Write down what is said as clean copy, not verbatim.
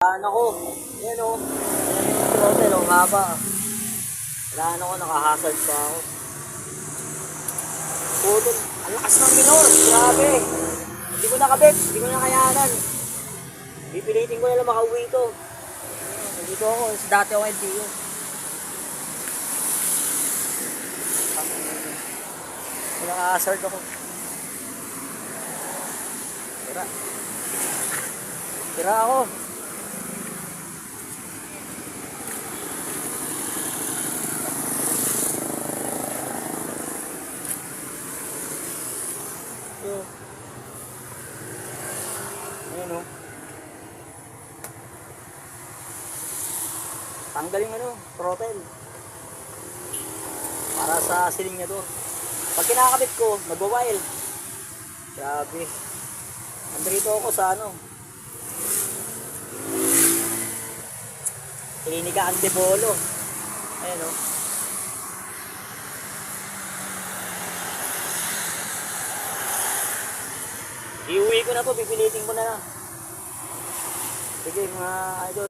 Ano ko? Yan o. Yan yung throttle o. Haba. Wala ano ko. Nakahazard pa ako. Putol. Ang lakas ng minor. Grabe. Hindi ko nakabit. Hindi ko nakayanan. Pipilitin ko na lang makauwi ito. Nandito ako. Dati ako LTO. Nakahazard ako. Tira. Tira ako. Ayan o. Tanggalin ano, throttle. Para sa silinyador. Pag kinakabit ko, nagwa-while. Grabe. Nandito ako sa ano. Klinika Antipolo. Ayan o. Iuwi ko na to, pipilitin ko na lang. Sige mga idol.